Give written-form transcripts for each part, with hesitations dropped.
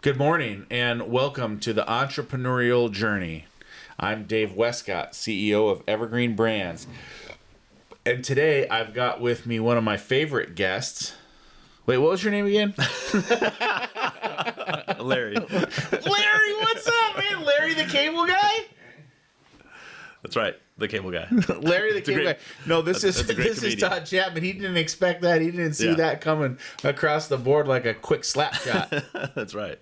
Good morning and welcome to the Entrepreneurial Journey. I'm Dave Westcott, CEO of Evergreen Brands. And today I've got with me one of my favorite guests. Wait, what was your name again? Larry. Larry, what's up, man? Larry the cable guy? That's right, the cable guy. Larry the cable guy. No, this is Todd Chapman. He didn't expect that. He didn't see that coming across the board like a quick slap shot. That's right.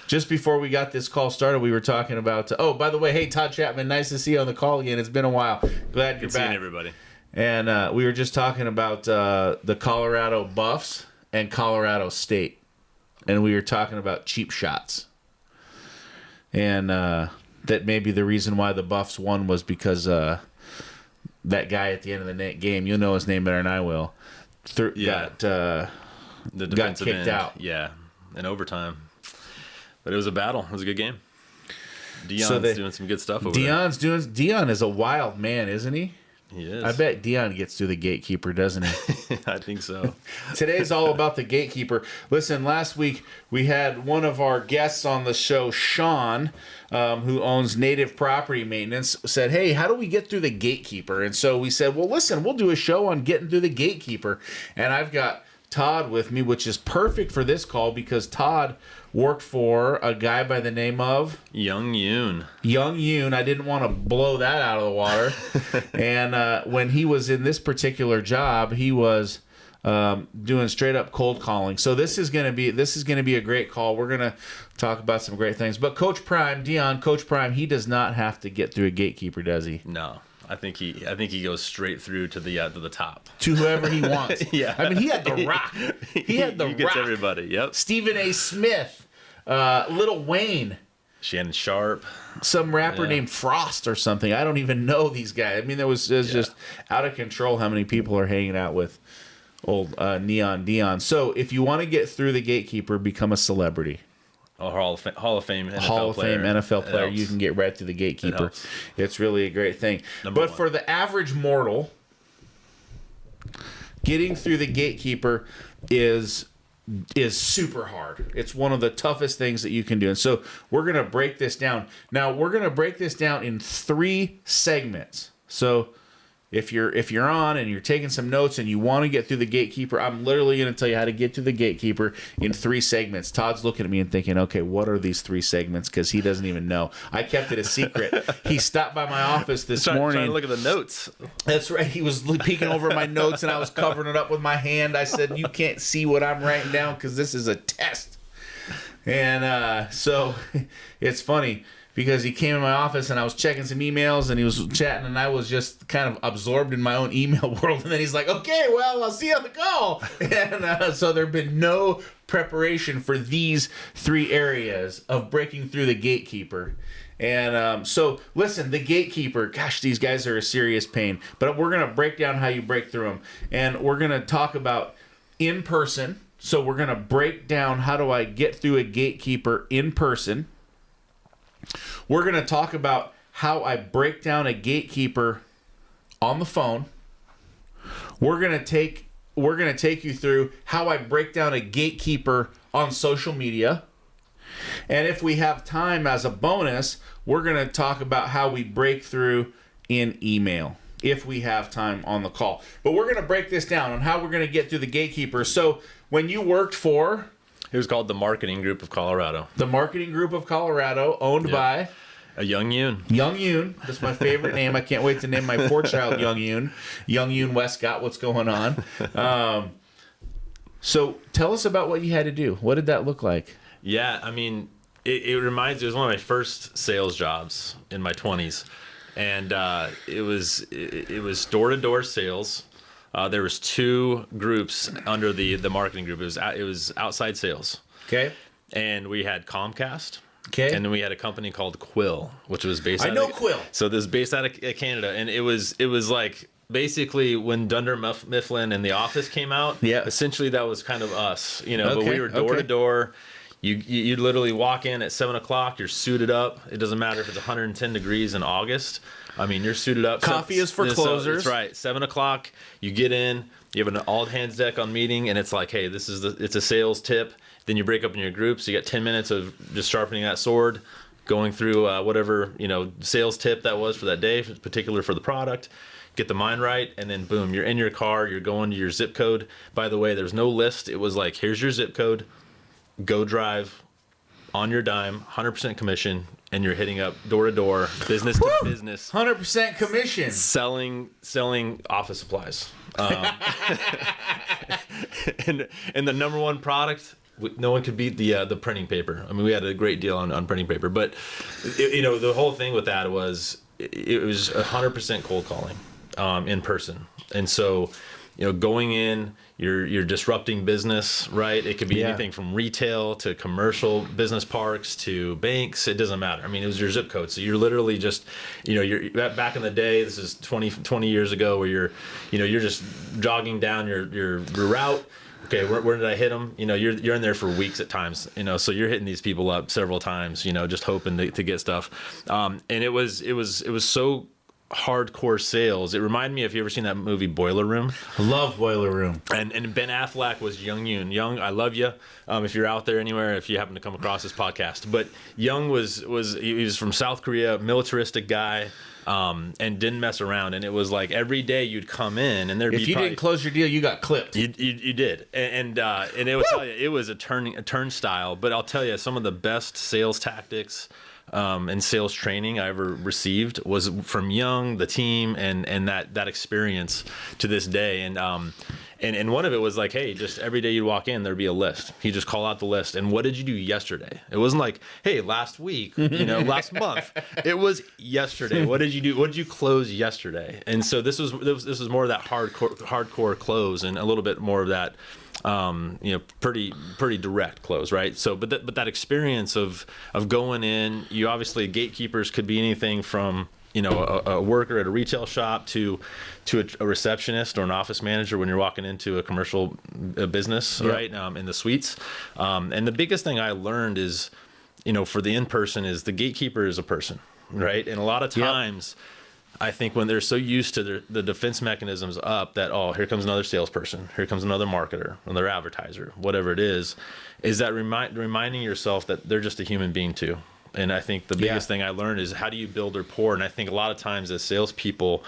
Just before we got this call started, we were talking about, by the way, hey, Todd Chapman, nice to see you on the call again. It's been a while. Glad you're Good back. seeing everybody. And we were just talking about the Colorado Buffs and Colorado State. And we were talking about cheap shots. And that maybe the reason why the Buffs won was because that guy at the end of the game, you'll know his name better than I will, got kicked out. Yeah, in overtime. But it was a battle. It was a good game. Deion's doing some good stuff over there. Deion is a wild man, isn't he? He is. I bet Deion gets through the Gatekeeper, doesn't he? I think so. Today's all about the Gatekeeper. Listen, last week we had one of our guests on the show, Shawn, who owns Native Property Maintenance, said, hey, how do we get through the Gatekeeper? And so we said, well, listen, we'll do a show on getting through the Gatekeeper. And I've got Todd with me, which is perfect for this call because Todd worked for a guy by the name of Young Yoon. I didn't want to blow that out of the water. And when he was in this particular job, he was doing straight up cold calling. So this is going to be a great call. We're going to talk about some great things. But Coach Prime, Coach Prime, he does not have to get through a Gatekeeper, does he? No. I think he goes straight through to the top. To whoever he wants. Yeah. I mean, he had The Rock. He gets everybody. Yep. Stephen A. Smith, Lil Wayne, Shannon Sharp, some rapper named Frost or something. I don't even know these guys. I mean, it was just out of control how many people are hanging out with old Neon Deion. So if you want to get through the Gatekeeper, become a celebrity. A Hall of Fame NFL player. You can get right through the Gatekeeper. It's really a great thing. But for the average mortal, getting through the Gatekeeper is super hard. It's one of the toughest things that you can do. And so we're going to break this down. Now, we're going to break this down in 3 segments. So if you're on and you're taking some notes and you want to get through the Gatekeeper, I'm literally going to tell you how to get through the Gatekeeper in 3 segments. Todd's looking at me and thinking, okay, what are these 3 segments? Because he doesn't even know. I kept it a secret. He stopped by my office this morning. Trying to look at the notes. That's right. He was peeking over my notes and I was covering it up with my hand. I said, you can't see what I'm writing down because this is a test. And so it's funny. Because he came in my office and I was checking some emails and he was chatting and I was just kind of absorbed in my own email world. And then he's like, okay, well, I'll see you on the call. And so there had been no preparation for these 3 areas of breaking through the Gatekeeper. And so, listen, the Gatekeeper, gosh, these guys are a serious pain. But we're going to break down how you break through them. And we're going to talk about in person. So we're going to break down how do I get through a Gatekeeper in person. We're going to talk about how I break down a Gatekeeper on the phone. We're going to take you through how I break down a Gatekeeper on social media. And if we have time as a bonus, we're going to talk about how we break through in email if we have time on the call. But we're going to break this down on how we're going to get through the Gatekeeper. So when you worked for... It was called the Marketing Group of Colorado. The Marketing Group of Colorado, owned by... A Young Yoon. Young Yoon. That's my favorite name. I can't wait to name my poor child Young Yoon. Young Yoon Westcott, what's going on? So tell us about what you had to do. What did that look like? Yeah, I mean, it reminds me, it was one of my first sales jobs in my 20s. And it was door-to-door sales. There was 2 groups under the marketing group. It was outside sales. Okay. And we had Comcast. Okay. And then we had a company called Quill, which was based out of Quill. So this was based out of Canada. And it was like basically when Dunder Mifflin and The Office came out, essentially that was kind of us, but we were door to door. You literally walk in at 7:00. You're suited up. It doesn't matter if it's 110 degrees in August. I mean, you're suited up. Coffee is for closers. That's right. 7:00. You get in. You have an all hands deck on meeting, and it's like, hey, it's a sales tip. Then you break up in your groups. You got 10 minutes of just sharpening that sword, going through whatever, sales tip that was for that day, particular for the product. Get the mind right, and then boom, you're in your car, you're going to your zip code. By the way, there's no list. It was like, here's your zip code, go drive on your dime, 100% commission, and you're hitting up door to door, business to business, 100% commission, selling office supplies. And the number one product, no one could beat the printing paper. I mean, we had a great deal on printing paper, but the whole thing with that was it was 100% cold calling. In person. And so, going in, you're disrupting business, right? It could be anything from retail to commercial business parks to banks. It doesn't matter. I mean, it was your zip code. So you're literally just, you're back in the day, this is 20 years ago, where you're just jogging down your route. Okay, where did I hit them? You're in there for weeks at times. So you're hitting these people up several times. Just hoping to get stuff. And it was so hardcore sales. It reminded me, if you ever seen that movie Boiler Room. I love Boiler Room. And Ben Affleck was Young Yoon. Young, I love you. If you're out there anywhere, if you happen to come across this podcast. But Young was from South Korea, militaristic guy. And didn't mess around, and it was like every day you'd come in, and if you didn't close your deal, you got clipped. You did, and it was it was a turnstile. But I'll tell you, some of the best sales tactics and sales training I ever received was from Young, the team, and that experience to this day. And one of it was like, hey, just every day you'd walk in, there'd be a list. He'd just call out the list. And what did you do yesterday? It wasn't like, hey, last week, last month. It was yesterday. What did you do? What did you close yesterday? And so this was more of that hardcore close, and a little bit more of that, pretty direct close, right? So, but that experience of going in, you obviously, gatekeepers could be anything from, a worker at a retail shop to a receptionist or an office manager when you're walking into a commercial business, right? In the suites. And the biggest thing I learned is, for the in-person, is the gatekeeper is a person, right? And a lot of times, I think when they're so used to the defense mechanisms up that, oh, here comes another salesperson, here comes another marketer, another advertiser, whatever it is that reminding yourself that they're just a human being too. And I think the biggest thing I learned is, how do you build rapport? And I think a lot of times as salespeople,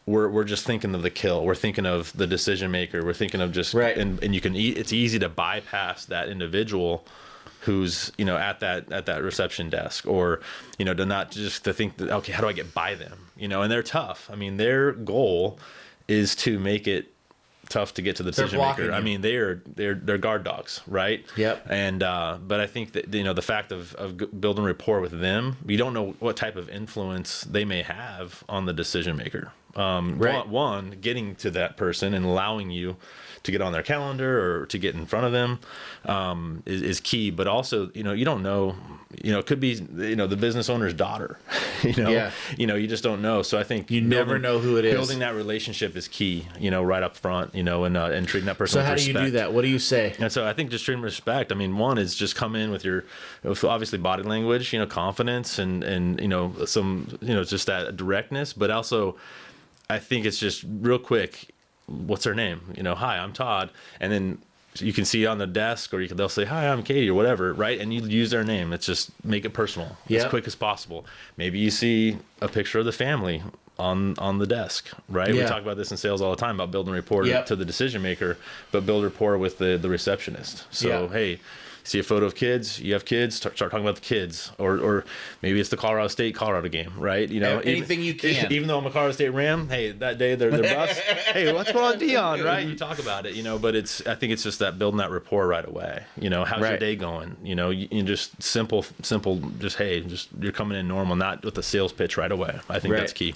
we're just thinking of the kill. We're thinking of the decision maker. We're thinking of just right. And it's easy to bypass that individual who's at that reception desk, or to think that, okay, how do I get by them? And they're tough. I mean, their goal is to make it tough to get to the decision maker. I mean, they're guard dogs, right? Yep. And but I think that the fact of building rapport with them, you don't know what type of influence they may have on the decision maker. Right. One, getting to that person and allowing you to get on their calendar or to get in front of them is key. But also, you don't know, it could be, the business owner's daughter, you just don't know. So I think you never know who it is. Building that relationship is key, right up front, and treating that person with respect. So how do you do that? What do you say? And so I think just treating respect. I mean, one is just come in with with obviously body language, confidence and some, just that directness, but also I think it's just real quick. What's her name? Hi, I'm Todd. And then you can see on the desk, or they'll say, hi, I'm Katie, or whatever, right? And you use their name. It's just make it personal as quick as possible. Maybe you see a picture of the family on the desk, right? We talk about this in sales all the time, about building rapport to the decision maker, but build rapport with the receptionist. So, hey, see a photo of kids, you have kids, start talking about the kids, or maybe it's the Colorado game, right? Anything you can. Even though I'm a Colorado State Ram, hey, that day they're buffs. Hey, what's going on, Dion? Right? You talk about it, but I think it's just that building that rapport right away. How's your day going? You just simple, just hey, you're coming in normal, not with a sales pitch right away. I think that's key.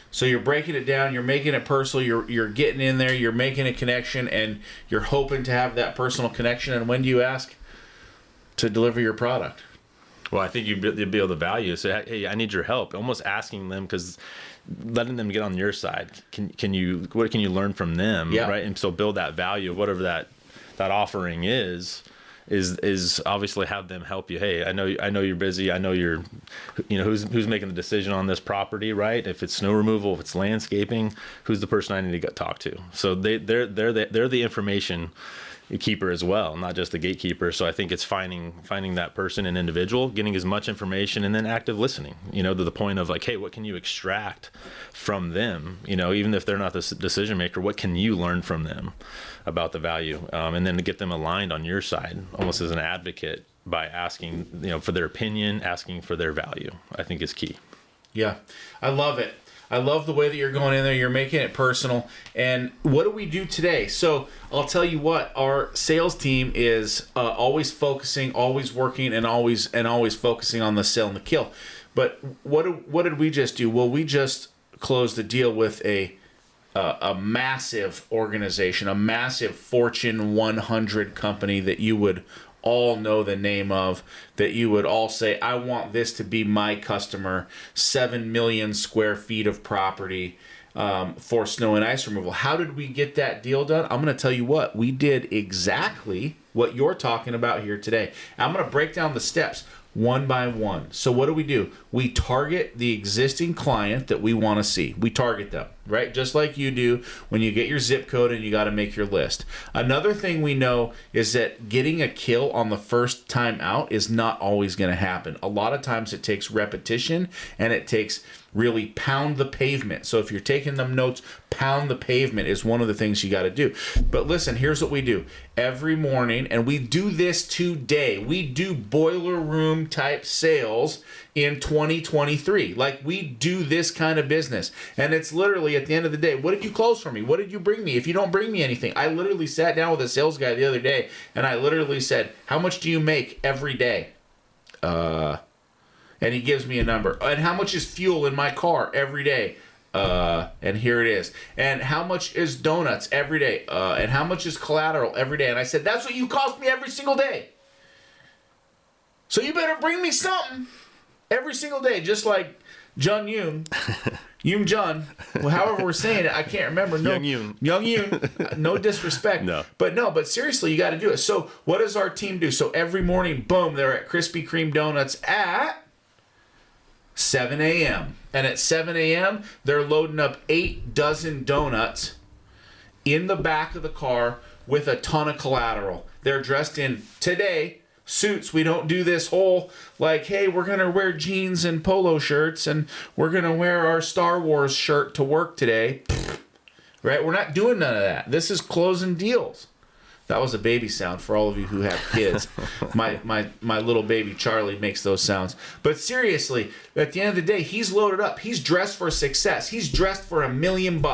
So you're breaking it down, you're making it personal, you're getting in there, you're making a connection, and you're hoping to have that personal connection. And when do you ask to deliver your product? Well, I think you'd be able to value. So, hey, I need your help. Almost asking them, because letting them get on your side. What can you learn from them, right? And so build that value of whatever that offering is obviously have them help you. Hey, I know you're busy. I know you're, who's making the decision on this property, right? If it's snow removal, if it's landscaping, who's the person I need to talk to? So they're the information, keeper as well, not just the gatekeeper. So I think it's finding that person and individual, getting as much information, and then active listening, to the point of like, hey, what can you extract from them? Even if they're not the decision maker, what can you learn from them about the value? And then to get them aligned on your side, almost as an advocate, by asking, for their opinion, asking for their value, I think is key. Yeah, I love it. I love the way that you're going in there. You're making it personal. And what do we do today? So I'll tell you what, our sales team is always focusing, always working, and always focusing on the sell and the kill. But what did we just do? Well, we just closed a deal with a massive organization, a massive Fortune 100 company that you would all know the name of, that you would all say, I want this to be my customer. 7 million square feet of property for snow and ice removal. How did we get that deal done? I'm going to tell you what, we did exactly what you're talking about here today. I'm going to break down the steps one by one. So what do? We target the existing client that we want to see. We target them, right? Just like you do when you get your zip code and you got to make your list. Another thing we know is that getting a kill on the first time out is not always going to happen. A lot of times it takes repetition, and it takes really pound the pavement. So if you're taking them notes, pound the pavement is one of the things you got to do. But listen, here's what we do. Every morning, and we do this today, we do boiler room type sales in 2023. Like, we do this kind of business. And it's literally at the end of the day, what did you close for me? What did you bring me? If you don't bring me anything, I literally sat down with a sales guy the other day, and I literally said, how much do you make every day? And he gives me a number. And how much is fuel in my car every day? And here it is. And how much is donuts every day? And how much is collateral every day? And I said, that's what you cost me every single day. So you better bring me something every single day, just like Jung Jun, well, however we're saying it, I can't remember. No, Young Yoon. No disrespect. No. But seriously, you got to do it. So what does our team do? So every morning, boom, they're at Krispy Kreme Donuts at 7 a.m. And at 7 a.m., they're loading up 8 dozen donuts in the back of the car with a ton of collateral. They're dressed in, today, suits. We don't do this whole, like, hey, we're going to wear jeans and polo shirts, and we're going to wear our Star Wars shirt to work today. Right? We're not doing none of that. This is closing deals. That was a baby sound for all of you who have kids. My little baby Charlie makes those sounds. But seriously, at the end of the day, he's loaded up. He's dressed for success. He's dressed for $1 million.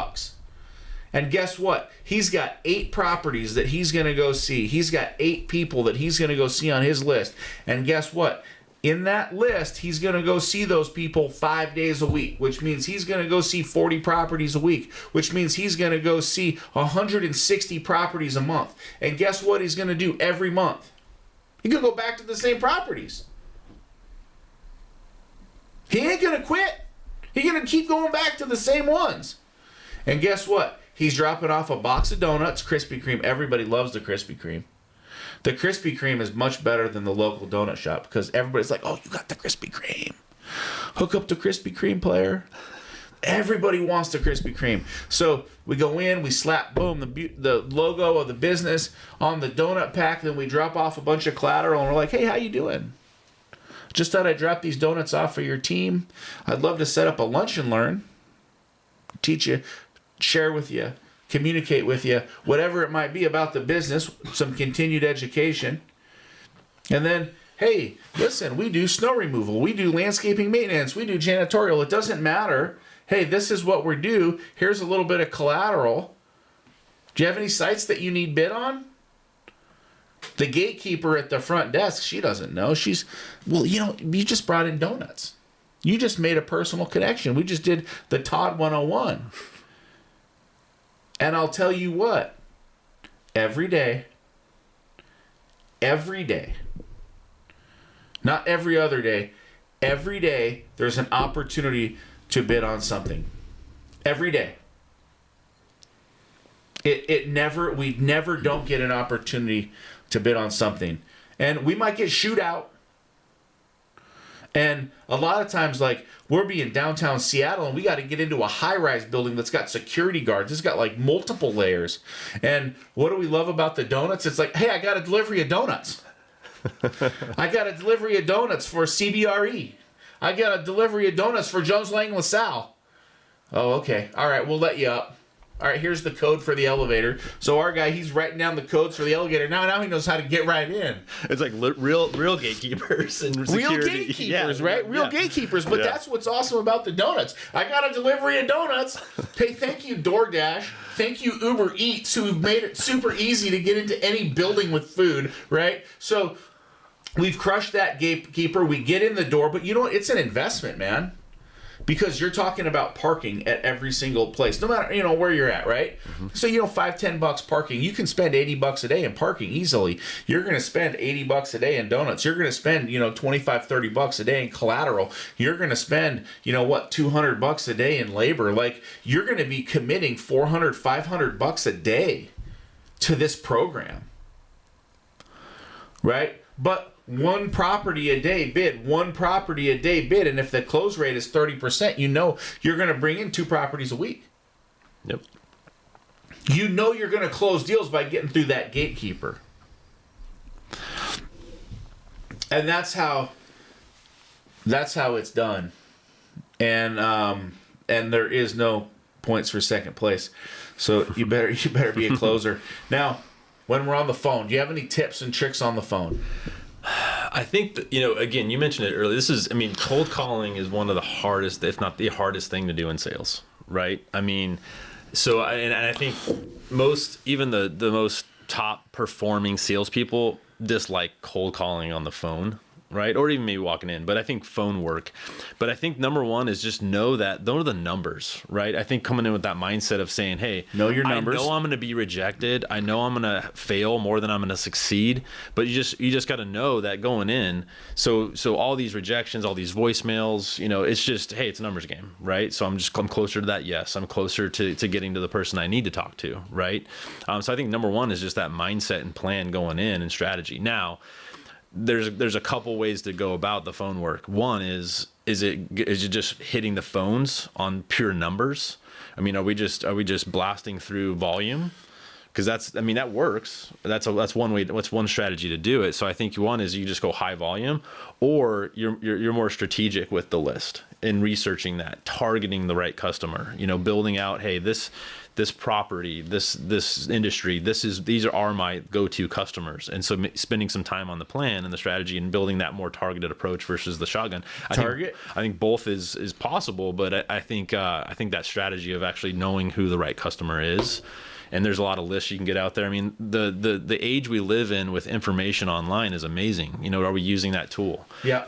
And guess what? He's got 8 properties that he's going to go see. He's got 8 people that he's going to go see on his list. And guess what? In that list, he's going to go see those people 5 days a week, which means he's going to go see 40 properties a week, which means he's going to go see 160 properties a month. And guess what he's going to do every month? He's going to go back to the same properties. He ain't going to quit. He's going to keep going back to the same ones. And guess what? He's dropping off a box of donuts, Krispy Kreme. Everybody loves the Krispy Kreme. The Krispy Kreme is much better than the local donut shop because everybody's like, oh, you got the Krispy Kreme. Hook up the Krispy Kreme player. Everybody wants the Krispy Kreme. So we go in, we slap, boom, the logo of the business on the donut pack. Then we drop off a bunch of collateral, and we're like, hey, how you doing? Just thought I'd drop these donuts off for your team. I'd love to set up a lunch and learn. Teach you, share with you, communicate with you, whatever it might be about the business, some continued education. And then, hey, listen, we do snow removal, we do landscaping maintenance, we do janitorial. It doesn't matter. Hey, this is what we do. Here's a little bit of collateral. Do you have any sites that you need bid on? The gatekeeper at the front desk, she doesn't know. She's, well, you just brought in donuts. You just made a personal connection. We just did the Todd 101. And I'll tell you what, every day, not every other day, every day there's an opportunity to bid on something. Every day. We never don't get an opportunity to bid on something. And we might get shoot out. And a lot of times, like, we'll be in downtown Seattle and we got to get into a high-rise building that's got security guards. It's got, like, multiple layers. And what do we love about the donuts? It's like, hey, I got a delivery of donuts. I got a delivery of donuts for CBRE. I got a delivery of donuts for Jones Lang LaSalle. Oh, okay. All right, we'll let you up. All right, here's the code for the elevator. So our guy, he's writing down the codes for the elevator. Now he knows how to get right in. It's like real gatekeepers and security. Real gatekeepers, right? Real gatekeepers. But that's what's awesome about the donuts. I got a delivery of donuts. Hey, thank you, DoorDash. Thank you, Uber Eats, who've made it super easy to get into any building with food, right? So we've crushed that gatekeeper. We get in the door, but you know what? It's an investment, man. Because you're talking about parking at every single place, no matter, you know, where you're at, right? Mm-hmm. So, you know, $5-10 parking, you can spend $80 a day in parking easily. You're going to spend $80 a day in donuts. You're going to spend, you know, $25-30 a day in collateral. You're going to spend, you know what, $200 a day in labor. Like, you're going to be committing $400-500 a day to this program, right? But one property a day bid, and if the close rate is 30%, you know you're going to bring in 2 properties a week. Yep. You know you're going to close deals by getting through that gatekeeper. And that's how it's done. And there is no points for second place. So you better be a closer. Now, when we're on the phone, do you have any tips and tricks on the phone? I think that, you know, again, you mentioned it earlier. Cold calling is one of the hardest, if not the hardest thing to do in sales, right? I mean, so, and I think even the most top performing salespeople dislike cold calling on the phone, right? Or even maybe walking in, but I think phone work. But I think number one is just know that those are the numbers, right? I think coming in with that mindset of saying, hey, know your numbers. I know I'm going to be rejected. I know I'm going to fail more than I'm going to succeed, but you just got to know that going in. So all these rejections, all these voicemails, you know, it's just, hey, it's a numbers game, right? So I'm closer to that. Yes. I'm closer to getting to the person I need to talk to. Right. So I think number one is just that mindset and plan going in and strategy. Now, there's a couple ways to go about the phone work. One is it just hitting the phones on pure numbers? I mean, are we just blasting through volume? Because that works. That's one way. What's one strategy to do it? So I think one is you just go high volume, or you're more strategic with the list in researching that, targeting the right customer. You know, building out, hey, this property, this industry, these are my go-to customers. And so spending some time on the plan and the strategy and building that more targeted approach versus the shotgun. I think both is possible, but I think that strategy of actually knowing who the right customer is. And there's a lot of lists you can get out there. I mean, the age we live in with information online is amazing. You know, are we using that tool? Yeah.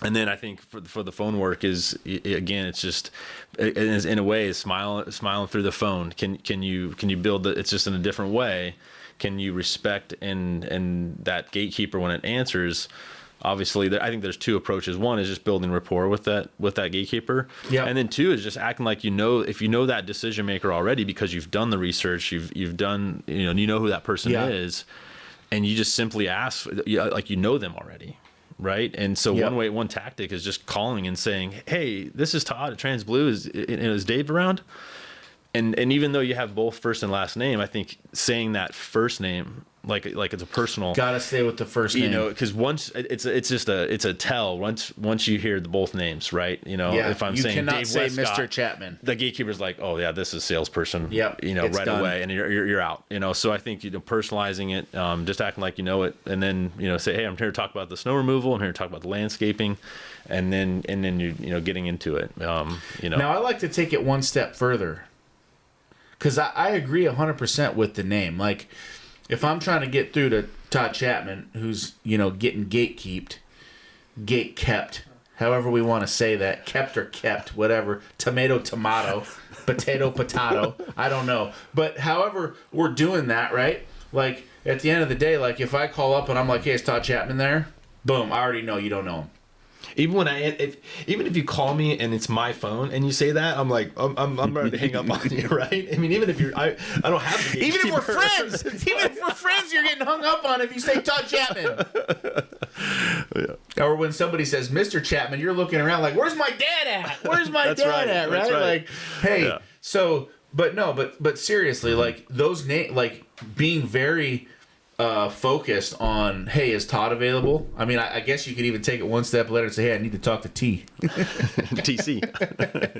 And then I think for the phone work is, again, it's just, in a way, is smiling through the phone. Can you build it's just in a different way. Can you respect and that gatekeeper when it answers? Obviously, I think there's 2 approaches. One is just building rapport with that gatekeeper. Yeah. And then 2 is just acting like if you know that decision maker already because you've done the research, you've done, you know who that person is, and you just simply ask like you know them already. Right. And so one tactic is just calling and saying, hey, this is Todd at TransBlue. Is Dave around? And even though you have both first and last name, I think saying that first name, like it's a personal. Gotta stay with the first name. You know, because once it's a tell once you hear both names, right? You know, if I'm saying Dave say Westcott, Mr. Chapman, the gatekeeper's like, oh yeah, this is salesperson. Yep. You know, right done. away, and you're out. You know, so I think personalizing it, just acting like you know it, and then say, hey, I'm here to talk about the snow removal. I'm here to talk about the landscaping, and then you getting into it. Now I like to take it one step further, because I agree 100% with the name. Like, if I'm trying to get through to Todd Chapman, who's, getting gate-kept, however we want to say that, kept or kept, whatever, tomato, potato, I don't know. But however we're doing that, right? Like, at the end of the day, like, if I call up and I'm like, hey, is Todd Chapman there? Boom, I already know you don't know him. Even if you call me and it's my phone and you say that, I'm like, I'm ready to hang up on you, right? I mean, even if I don't have the even if we're friends, you're getting hung up on if you say Todd Chapman. Or when somebody says, Mr. Chapman, you're looking around like, where's my dad at? Where's my dad at? Right? Like, hey, so, but seriously, like those like being very focused on, hey, is Todd available? I mean, I guess you could even take it one step later and say, hey, I need to talk to T. TC.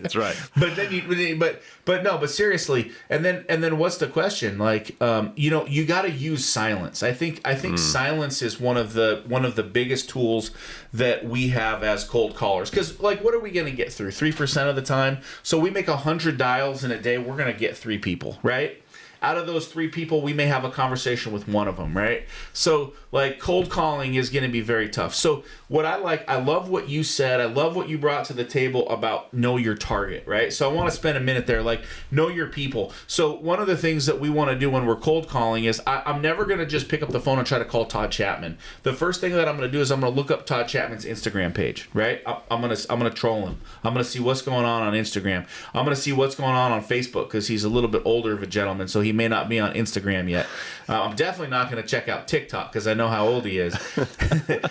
That's right. But then but seriously, and then what's the question? Like, you got to use silence. I think silence is one of the biggest tools that we have as cold callers. Because like, what are we going to get through 3% of the time? So we make 100 dials in a day. We're going to get 3 people, right? Out of those 3 people, we may have a conversation with one of them, right? So, like, cold calling is going to be very tough. So, what I love what you said. I love what you brought to the table about know your target, right? So, I want to spend a minute there, like, know your people. So, one of the things that we want to do when we're cold calling is I'm never going to just pick up the phone and try to call Todd Chapman. The first thing that I'm going to do is I'm going to look up Todd Chapman's Instagram page, right? I'm going to troll him. I'm going to see what's going on Instagram. I'm going to see what's going on Facebook because he's a little bit older of a gentleman, so he may not be on Instagram yet. I'm definitely not going to check out TikTok because I know how old he is. and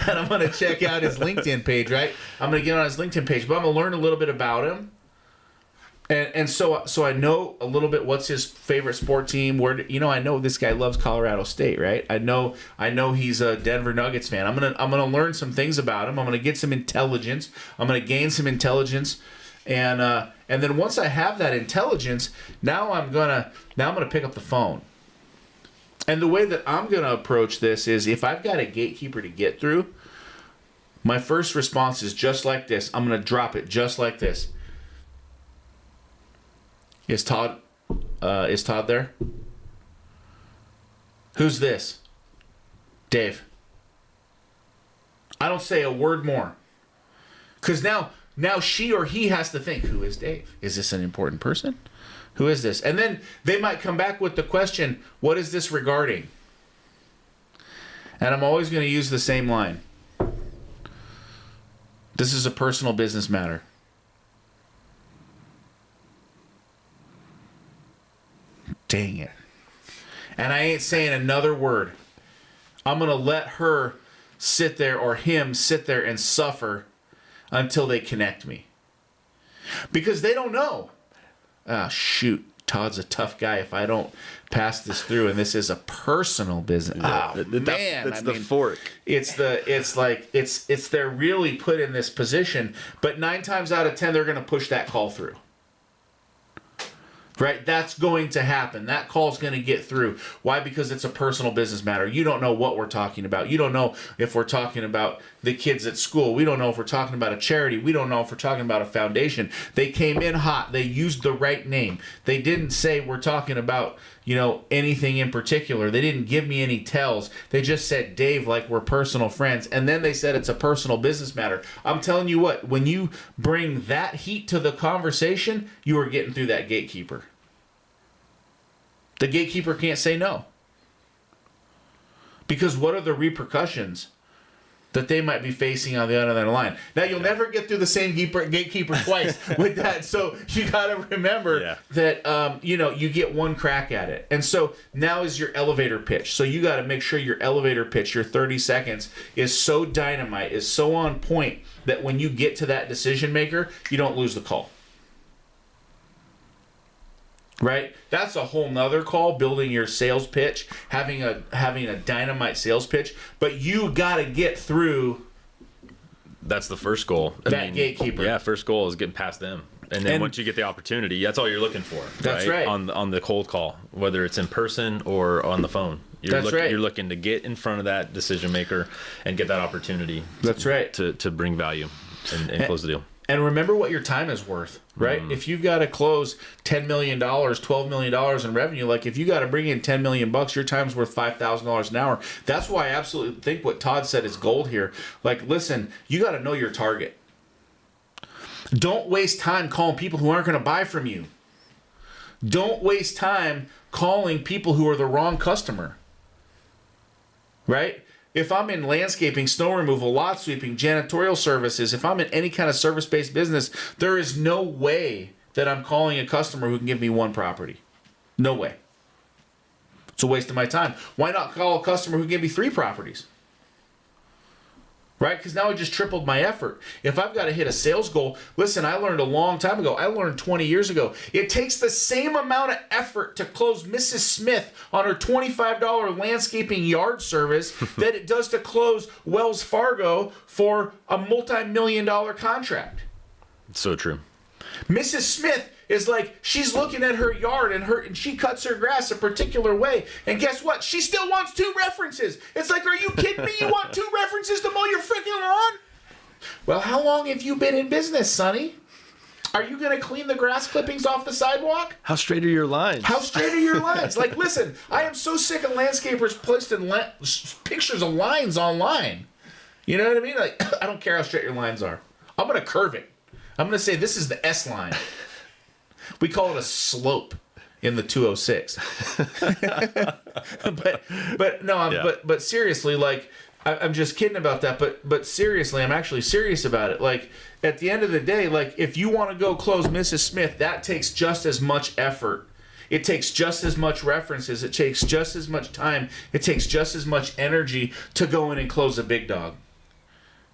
I'm going to check out his LinkedIn page, right? I'm going to get on his LinkedIn page, but I'm going to learn a little bit about him. And so I know a little bit what's his favorite sport team. I know this guy loves Colorado State, right? I know he's a Denver Nuggets fan. I'm gonna learn some things about him. I'm gonna get some intelligence. I'm gonna gain some intelligence. And then once I have that intelligence, now I'm gonna pick up the phone. And the way that I'm gonna approach this is if I've got a gatekeeper to get through, my first response is just like this. I'm gonna drop it just like this. Is Todd there? Who's this? Dave. I don't say a word more. Because now she or he has to think, who is Dave? Is this an important person? Who is this? And then they might come back with the question, what is this regarding? And I'm always going to use the same line. This is a personal business matter. Dang it. And I ain't saying another word. I'm going to let her sit there or him sit there and suffer until they connect me. Because they don't know. Shoot, Todd's a tough guy if I don't pass this through, and this is a personal business. That's the fork. They're really put in this position, but 9 times out of 10 they're going to push that call through. Right? That's going to happen. That call's going to get through. Why? Because it's a personal business matter. You don't know what we're talking about. You don't know if we're talking about the kids at school. We don't know if we're talking about a charity. We don't know if we're talking about a foundation. They came in hot. They used the right name. They didn't say we're talking about, anything in particular. They didn't give me any tells. They just said Dave like we're personal friends. And then they said it's a personal business matter. I'm telling you what, when you bring that heat to the conversation, you are getting through that gatekeeper. The gatekeeper can't say no. Because what are the repercussions that they might be facing on the other line? Now, you'll never get through the same gatekeeper twice with that. So you got to remember that, you get one crack at it. And so now is your elevator pitch. So you got to make sure your elevator pitch, your 30 seconds, is so dynamite, is so on point that when you get to that decision maker, you don't lose the call. Right? That's a whole nother call, building your sales pitch, having a dynamite sales pitch. But you got to get through. That's the first goal. Gatekeeper. Yeah, first goal is getting past them. And then once you get the opportunity, that's all you're looking for. That's right. On the cold call, whether it's in person or on the phone. You're looking to get in front of that decision maker and get that opportunity. That's right. To bring value and close the deal. And remember what your time is worth, right? If you've got to close $10 million, $12 million in revenue, like if you got to bring in $10 million, your time's worth $5,000 an hour. That's why I absolutely think what Todd said is gold here. Like, listen, you got to know your target. Don't waste time calling people who aren't going to buy from you. Don't waste time calling people who are the wrong customer, right? If I'm in landscaping, snow removal, lot sweeping, janitorial services, if I'm in any kind of service-based business, there is no way that I'm calling a customer who can give me one property. No way. It's a waste of my time. Why not call a customer who gave me 3 properties? Right? Because now I just tripled my effort. If I've got to hit a sales goal, listen, I learned a long time ago. I learned 20 years ago. It takes the same amount of effort to close Mrs. Smith on her $25 landscaping yard service that it does to close Wells Fargo for a multi-million-dollar contract. So true. Mrs. Smith is like, she's looking at her yard and she cuts her grass a particular way. And guess what? She still wants 2 references. It's like, are you kidding me? You want 2 references to mow your freaking lawn? Well, how long have you been in business, Sonny? Are you going to clean the grass clippings off the sidewalk? How straight are your lines? How straight are your lines? Like, listen, I am so sick of landscapers posting pictures of lines online. You know what I mean? Like, I don't care how straight your lines are. I'm going to curve it. I'm going to say this is the S line. We call it a slope in the 206. but seriously, like, I'm just kidding about that. But seriously, I'm actually serious about it. Like, at the end of the day, like, if you want to go close Mrs. Smith, that takes just as much effort. It takes just as much references. It takes just as much time. It takes just as much energy to go in and close a big dog.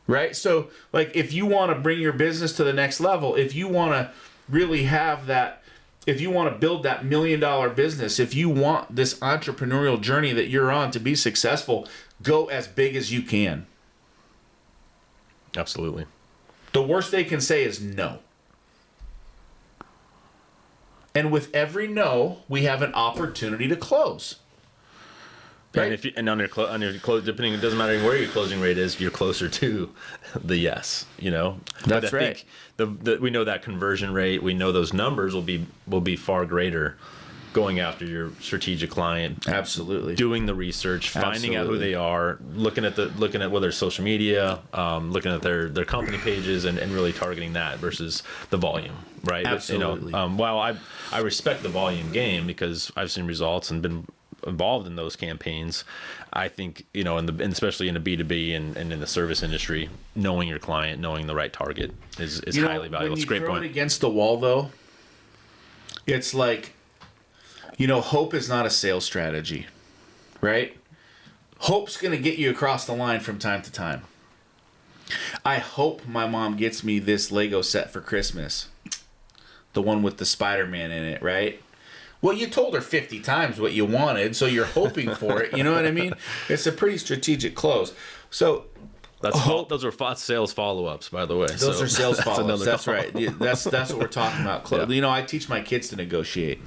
Right? So, like, if you want to bring your business to the next level, if you want to really have that, if you want to build that $1 million business, if you want this entrepreneurial journey that you're on to be successful, go as big as you can. Absolutely. The worst they can say is no. And with every no, we have an opportunity to close. Right? And on your close, depending, it doesn't matter where your closing rate is, you're closer to the yes. You know, that's right. We know that conversion rate. We know those numbers will be far greater. Going after your strategic client, absolutely. Doing the research, finding out who they are, looking at whether it's social media, looking at their company pages, and really targeting that versus the volume. Right. Absolutely. While I respect the volume game because I've seen results and been involved in those campaigns, I think, and especially in the B2B and in the service industry, knowing your client, knowing the right target is highly valuable. It's a great point. When you throw it against the wall, though, it's like, hope is not a sales strategy, right? Hope's going to get you across the line from time to time. I hope my mom gets me this Lego set for Christmas, the one with the Spider-Man in it, right? Well, you told her 50 times what you wanted, so you're hoping for it. You know what I mean? It's a pretty strategic close. So those are sales follow-ups, by the way. Those are sales follow-ups. That's right. That's what we're talking about. Yeah. I teach my kids to negotiate.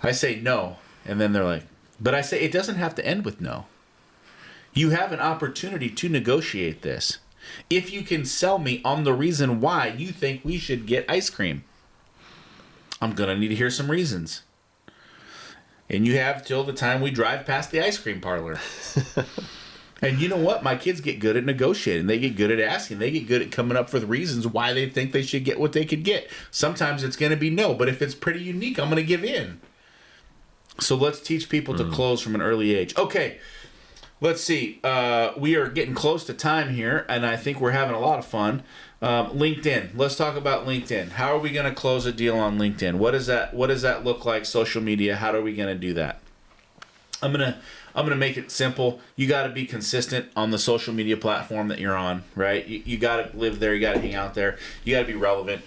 I say no, and then they're like, but I say it doesn't have to end with no. You have an opportunity to negotiate this. If you can sell me on the reason why you think we should get ice cream, I'm going to need to hear some reasons. And you have till the time we drive past the ice cream parlor. And you know what? My kids get good at negotiating. They get good at asking. They get good at coming up with reasons why they think they should get what they could get. Sometimes it's going to be no, but if it's pretty unique, I'm going to give in. So let's teach people to close from an early age. Okay, let's see. We are getting close to time here, and I think we're having a lot of fun. LinkedIn. Let's talk about LinkedIn. How are we going to close a deal on LinkedIn? What does that look like? Social media. How are we going to do that? I'm gonna make it simple. You got to be consistent on the social media platform that you're on, right? You got to live there. You got to hang out there. You got to be relevant.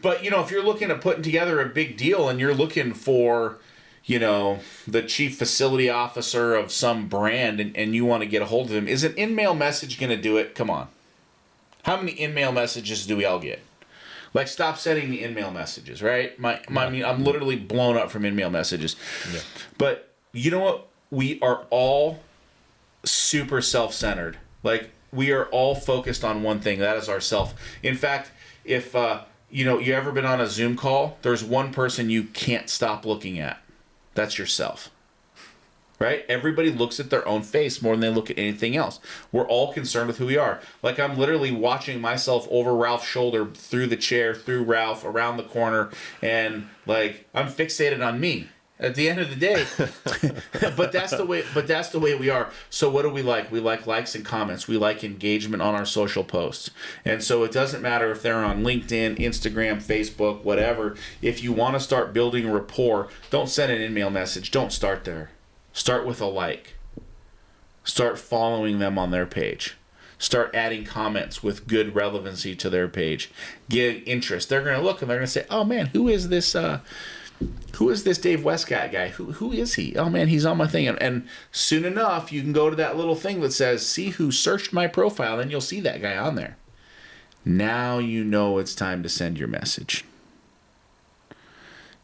But if you're looking at putting together a big deal and you're looking for, the chief facility officer of some brand and you want to get a hold of him, is an in-mail message going to do it? Come on. How many in-mail messages do we all get? Like, stop sending the in-mail messages, right? I mean, I'm literally blown up from in-mail messages. Yeah. But you know what? We are all super self-centered. Like, we are all focused on one thing. That is ourself. In fact, if, you ever been on a Zoom call, there's one person you can't stop looking at. That's yourself. Right? Everybody looks at their own face more than they look at anything else. We're all concerned with who we are. Like, I'm literally watching myself over Ralph's shoulder, through the chair, through Ralph, around the corner, and, like, I'm fixated on me. At the end of the day, but that's the way we are. So what do we like? We like likes and comments. We like engagement on our social posts. And so it doesn't matter if they're on LinkedIn, Instagram, Facebook, whatever. If you want to start building rapport, don't send an email message. Don't start there. Start with a like. Start following them on their page. Start adding comments with good relevancy to their page. Get interest. They're going to look and they're going to say, "Oh man, who is this Dave Westcott guy? Who is he? Oh man, he's on my thing." And soon enough, you can go to that little thing that says, "See who searched my profile," and you'll see that guy on there. Now you know it's time to send your message.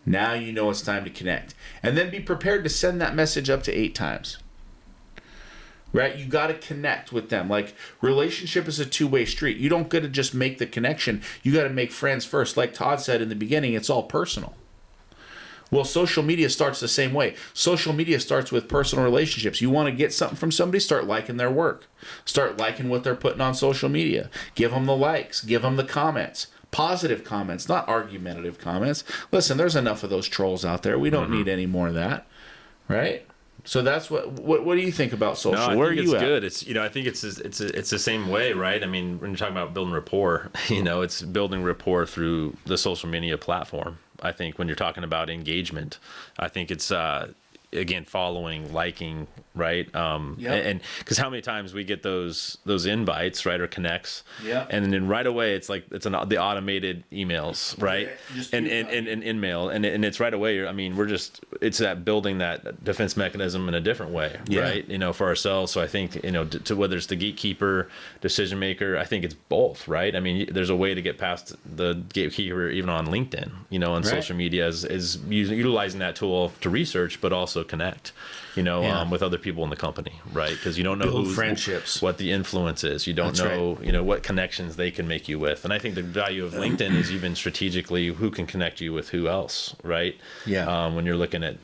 Now you know it's time to connect. And then be prepared to send that message up to 8 times. Right? You got to connect with them. Like, relationship is a two-way street. You don't get to just make the connection. You got to make friends first. Like Todd said in the beginning, it's all personal. Well, social media starts the same way. Social media starts with personal relationships. You want to get something from somebody, start liking their work. Start liking what they're putting on social media. Give them the likes. Give them the comments. Positive comments, not argumentative comments. Listen, there's enough of those trolls out there. We don't need any more of that. Right? So that's what do you think about social? No, I Where think are it's you good. at? It's I think it's the same way, right? I mean, when you're talking about building rapport, it's building rapport through the social media platform. I think when you're talking about engagement, I think it's again, following, liking, right? And because how many times we get those invites, right, or connects, and then right away it's like the automated emails, right, and in-mail, and it's right away. I mean, it's that building that defense mechanism in a different way, right? For ourselves. So I think to whether it's the gatekeeper, decision maker, I think it's both, right? I mean, there's a way to get past the gatekeeper even on LinkedIn, on social media is utilizing that tool to research, but also connect, with other people in the company, right? Because you don't know what the influence is. You don't know, what connections they can make you with. And I think the value of LinkedIn is even strategically who can connect you with who else, right? When you're looking at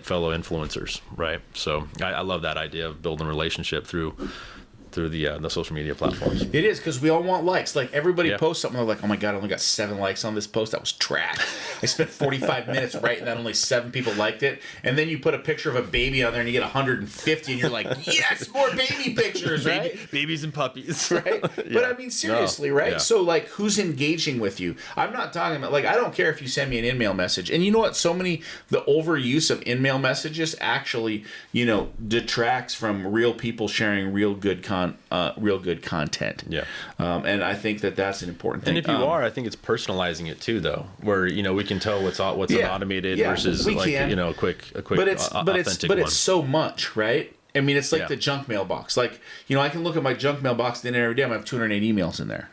fellow influencers, right? So I love that idea of building a relationship through the social media platforms. It is, because we all want likes. Like, everybody posts something, they're like, "Oh my God, I only got 7 likes on this post. That was trash. I spent 45 minutes writing that, only 7 people liked it." And then you put a picture of a baby on there and you get 150, and you're like, "Yes, more baby pictures," right? Babies and puppies. Right? But I mean, seriously, right? Yeah. So, like, who's engaging with you? I'm not talking about, like, I don't care if you send me an in-mail message. And you know what? The overuse of in-mail messages actually, detracts from real people sharing real good content. And I think that's an important thing. And if you I think it's personalizing it too, though, where we can tell what's an automated versus a quick authentic one. It's so much, right? I mean, it's like the junk mailbox. Like, I can look at my junk mailbox at the end of every day. I have 208 emails in there.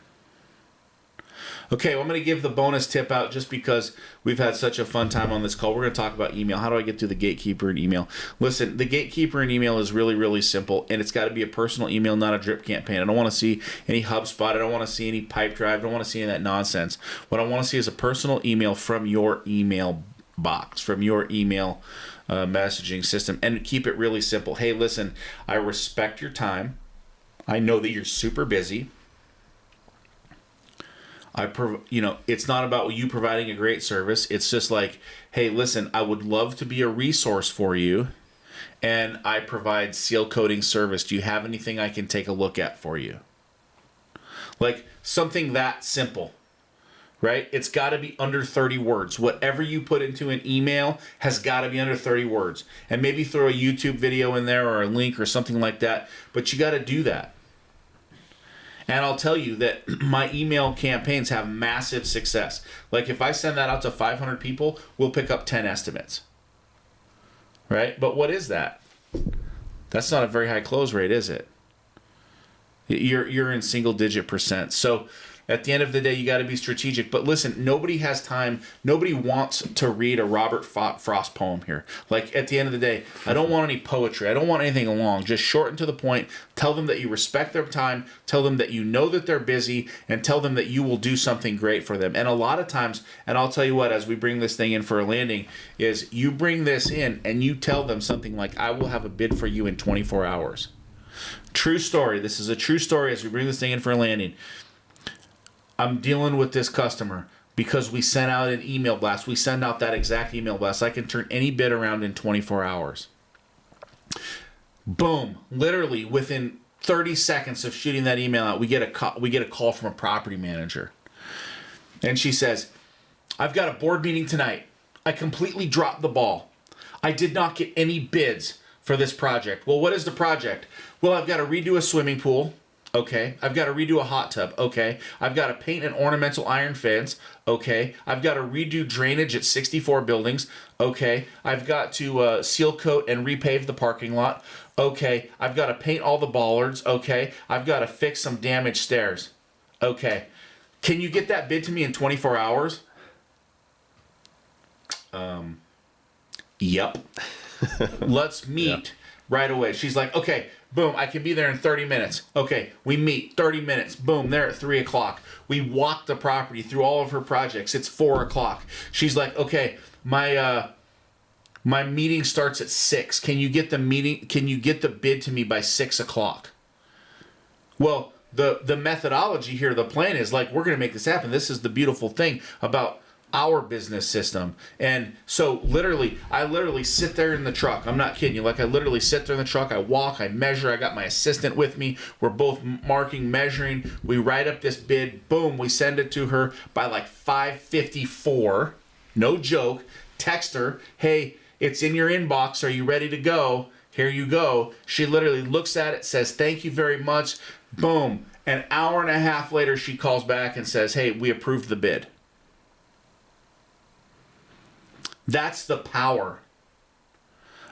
Okay, well, I'm going to give the bonus tip out just because we've had such a fun time on this call. We're going to talk about email. How do I get through the Gatekeeper and email? Listen, the Gatekeeper and email is really, really simple, and it's got to be a personal email, not a drip campaign. I don't want to see any HubSpot. I don't want to see any Pipedrive. I don't want to see any of that nonsense. What I want to see is a personal email from your email box, from your email messaging system, and keep it really simple. Hey, listen, I respect your time. I know that you're super busy. It's not about you providing a great service. It's just like, hey, listen, I would love to be a resource for you, and I provide seal coating service. Do you have anything I can take a look at for you? Like, something that simple, right? It's got to be under 30 words. Whatever you put into an email has got to be under 30 words. And maybe throw a YouTube video in there or a link or something like that. But you got to do that. And I'll tell you that my email campaigns have massive success. Like, if I send that out to 500 people, we'll pick up 10 estimates. Right? But what is that? That's not a very high close rate, is it? You're in single-digit %. So at the end of the day, you got to be strategic. But listen, nobody has time. Nobody wants to read a Robert Frost poem here. Like, at the end of the day, I don't want any poetry. I don't want anything long. Just short and to the point. Tell them that you respect their time. Tell them that you know that they're busy. And tell them that you will do something great for them. And a lot of times, and I'll tell you what, as we bring this thing in for a landing, is you bring this in and you tell them something like, "I will have a bid for you in 24 hours. True story. This is a true story as we bring this thing in for a landing. I'm dealing with this customer. because we sent out an email blast. We send out that exact email blast. I can turn any bid around in 24 hours. Boom. Literally within 30 seconds of shooting that email out, we get a call from a property manager. And she says, I've got a board meeting tonight. I completely dropped the ball. I did not get any bids for this project. Well, what is the project? Well, I've got to redo a swimming pool. Okay. I've got to redo a hot tub. Okay. I've got to paint an ornamental iron fence. Okay. I've got to redo drainage at 64 buildings. Okay. I've got to seal coat and repave the parking lot. Okay. I've got to paint all the bollards. Okay. I've got to fix some damaged stairs. Okay. Can you get that bid to me in 24 hours? Yep. Let's meet right away. She's like, okay, boom, I can be there in 30 minutes. Okay, we meet, 30 minutes. Boom, there at 3 o'clock. We walk the property through all of her projects. It's 4 o'clock. She's like, okay, my meeting starts at 6. Can you get the bid to me by 6 o'clock? Well, the methodology here, the plan is like, we're going to make this happen. This is the beautiful thing about our business system. And so I literally sit there in the truck. I'm not kidding you. Like, I literally sit there in the truck. I walk, I measure. I got my assistant with me. We're both marking, measuring. We write up this bid. Boom. We send it to her by like 5:54. No joke. Text her. Hey, it's in your inbox. Are you ready to go? Here you go. She literally looks at it, says, thank you very much. Boom. An hour and a half later, she calls back and says, hey, we approved the bid. That's the power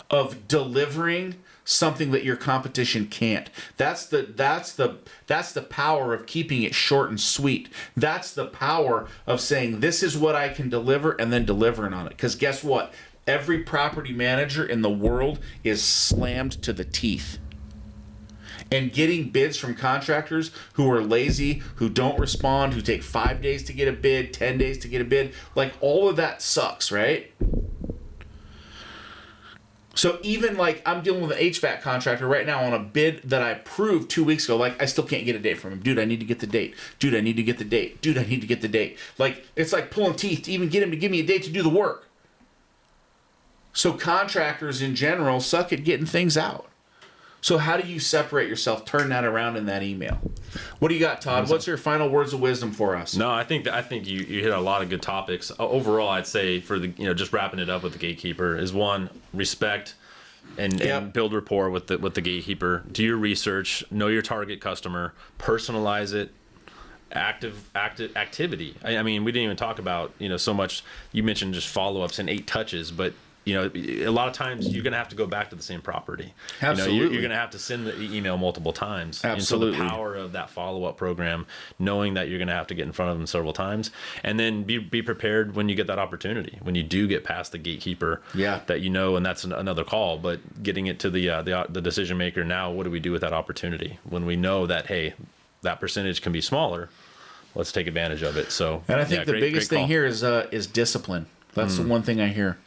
of delivering something that your competition can't. That's the power of keeping it short and sweet. That's the power of saying, this is what I can deliver, and then delivering on it. Because guess what? Every property manager in the world is slammed to the teeth. And getting bids from contractors who are lazy, who don't respond, who take 5 days to get a bid, 10 days to get a bid, like, all of that sucks, right? So even like, I'm dealing with an HVAC contractor right now on a bid that I approved 2 weeks ago. Like, I still can't get a date from him. Dude, I need to get the date. Dude, I need to get the date. Dude, I need to get the date. Like, it's like pulling teeth to even get him to give me a date to do the work. So contractors in general suck at getting things out. So how do you separate yourself, turn that around in that email? What do you got, Todd? What's your final words of wisdom for us? No, I think you hit a lot of good topics. Overall, I'd say for the just wrapping it up with the Gatekeeper is one, respect and build rapport with the Gatekeeper. Do your research, know your target customer, personalize it. Activity. I mean, we didn't even talk about so much. You mentioned just follow-ups and 8 touches, but a lot of times you're going to have to go back to the same property. Absolutely. You're going to have to send the email multiple times. Absolutely. And so the power of that follow-up program, knowing that you're going to have to get in front of them several times, and then be prepared when you get that opportunity, when you do get past the Gatekeeper, that and that's another call, but getting it to the decision maker. Now, what do we do with that opportunity when we know that, hey, that percentage can be smaller? Let's take advantage of it. So, and I think the biggest thing here is discipline. That's the one thing I hear.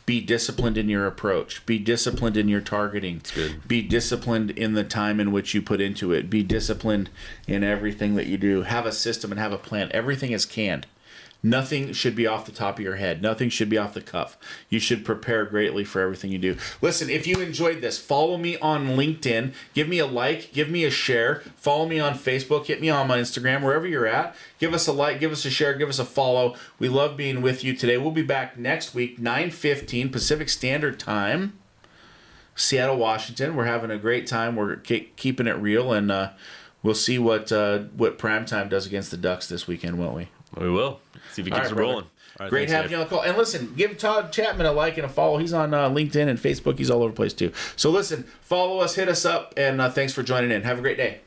Be disciplined in your approach. Be disciplined in your targeting. That's good. Be disciplined in the time in which you put into it. Be disciplined in everything that you do. Have a system and have a plan. Everything is canned. Nothing should be off the top of your head. Nothing should be off the cuff. You should prepare greatly for everything you do. Listen, if you enjoyed this, follow me on LinkedIn. Give me a like. Give me a share. Follow me on Facebook. Hit me on my Instagram. Wherever you're at, give us a like. Give us a share. Give us a follow. We love being with you today. We'll be back next week, 9:15 Pacific Standard Time, Seattle, Washington. We're having a great time. We're keeping it real, and we'll see what primetime does against the Ducks this weekend, won't we? We will. See if he keeps it rolling. Right, great having you on the call. And listen, give Todd Chapman a like and a follow. He's on LinkedIn and Facebook. He's all over the place too. So listen, follow us, hit us up, and thanks for joining in. Have a great day.